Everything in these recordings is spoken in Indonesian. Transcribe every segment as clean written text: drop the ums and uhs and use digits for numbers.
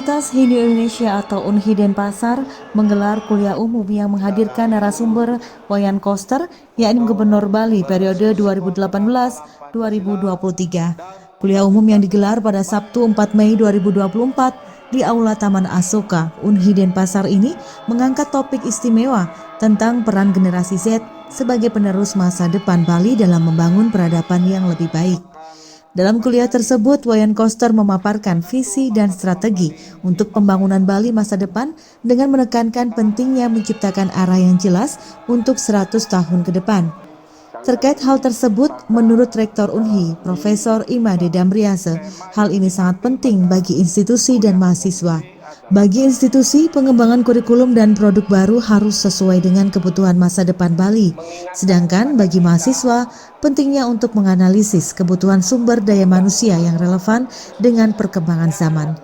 Universitas Hindu Indonesia atau UNHI Denpasar menggelar kuliah umum yang menghadirkan narasumber Wayan Koster, yakni Gubernur Bali periode 2018-2023. Kuliah umum yang digelar pada Sabtu 4 Mei 2024 di Aula Taman Asoka, UNHI Denpasar ini mengangkat topik istimewa tentang peran generasi Z sebagai penerus masa depan Bali dalam membangun peradaban yang lebih baik. Dalam kuliah tersebut, Wayan Koster memaparkan visi dan strategi untuk pembangunan Bali masa depan dengan menekankan pentingnya menciptakan arah yang jelas untuk 100 tahun ke depan. Terkait hal tersebut, menurut Rektor UNHI, Profesor Imade Damriase, hal ini sangat penting bagi institusi dan mahasiswa. Bagi institusi, pengembangan kurikulum dan produk baru harus sesuai dengan kebutuhan masa depan Bali. Sedangkan bagi mahasiswa, pentingnya untuk menganalisis kebutuhan sumber daya manusia yang relevan dengan perkembangan zaman.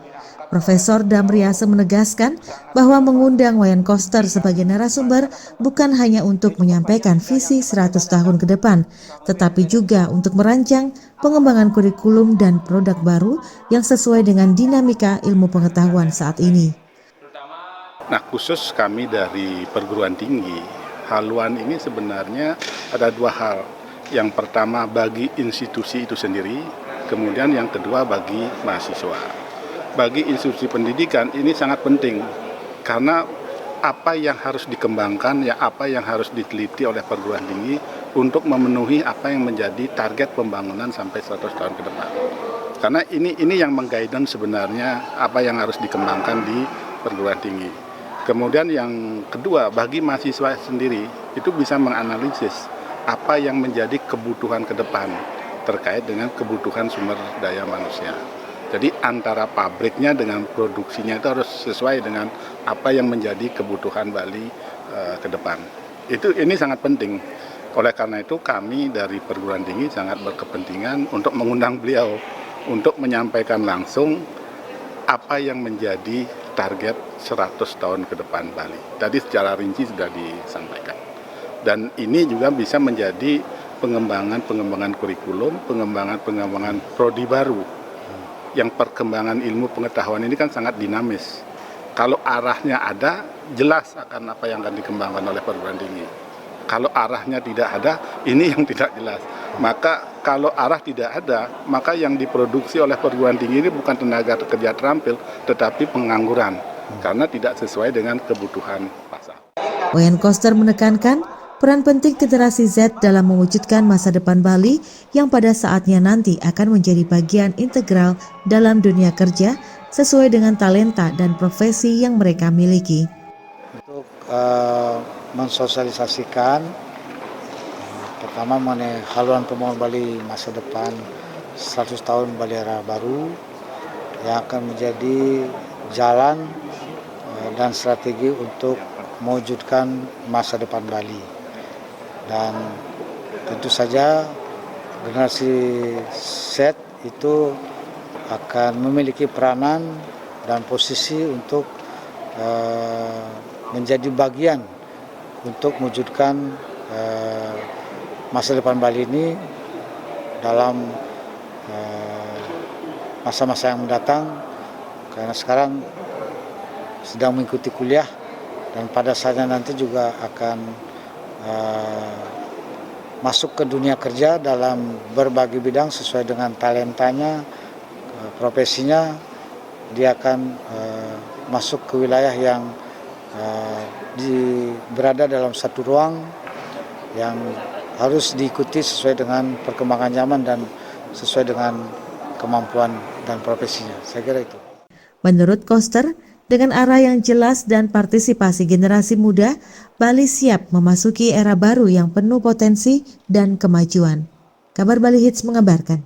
Profesor Damriase menegaskan bahwa mengundang Wayan Koster sebagai narasumber bukan hanya untuk menyampaikan visi 100 tahun ke depan, tetapi juga untuk merancang pengembangan kurikulum dan produk baru yang sesuai dengan dinamika ilmu pengetahuan saat ini. Nah, khusus kami dari perguruan tinggi, haluan ini sebenarnya ada dua hal. Yang pertama bagi institusi itu sendiri, kemudian yang kedua bagi mahasiswa. Bagi institusi pendidikan ini sangat penting karena apa yang harus dikembangkan, ya apa yang harus diteliti oleh perguruan tinggi untuk memenuhi apa yang menjadi target pembangunan sampai 100 tahun ke depan. Karena ini yang mengguidance sebenarnya apa yang harus dikembangkan di perguruan tinggi. Kemudian yang kedua, bagi mahasiswa sendiri itu bisa menganalisis apa yang menjadi kebutuhan ke depan terkait dengan kebutuhan sumber daya manusia. Jadi antara pabriknya dengan produksinya itu harus sesuai dengan apa yang menjadi kebutuhan Bali ke depan. Ini sangat penting. Oleh karena itu kami dari perguruan tinggi sangat berkepentingan untuk mengundang beliau untuk menyampaikan langsung apa yang menjadi target 100 tahun ke depan Bali. Tadi secara rinci sudah disampaikan. Dan ini juga bisa menjadi pengembangan kurikulum, pengembangan prodi baru. Yang perkembangan ilmu pengetahuan ini kan sangat dinamis. Kalau arahnya ada, jelas akan apa yang akan dikembangkan oleh perguruan tinggi. Kalau arahnya tidak ada, ini yang tidak jelas. Maka kalau arah tidak ada, maka yang diproduksi oleh perguruan tinggi ini bukan tenaga kerja terampil, tetapi pengangguran. Karena tidak sesuai dengan kebutuhan pasar. Wayan Koster menekankan peran penting generasi Z dalam mewujudkan masa depan Bali yang pada saatnya nanti akan menjadi bagian integral dalam dunia kerja sesuai dengan talenta dan profesi yang mereka miliki. Untuk mensosialisasikan pertama mengenai haluan pembangunan Bali masa depan 100 tahun Bali era baru yang akan menjadi jalan dan strategi untuk mewujudkan masa depan Bali. Dan tentu saja generasi Z itu akan memiliki peranan dan posisi untuk menjadi bagian untuk mewujudkan masa depan Bali ini dalam masa-masa yang mendatang, karena sekarang sedang mengikuti kuliah dan pada saatnya nanti juga akan masuk ke dunia kerja dalam berbagai bidang sesuai dengan talentanya, profesinya. Dia akan masuk ke wilayah yang berada dalam satu ruang yang harus diikuti sesuai dengan perkembangan zaman dan sesuai dengan kemampuan dan profesinya. Saya kira itu. Menurut Koster, dengan arah yang jelas dan partisipasi generasi muda, Bali siap memasuki era baru yang penuh potensi dan kemajuan. Kabar Bali Hits mengabarkan.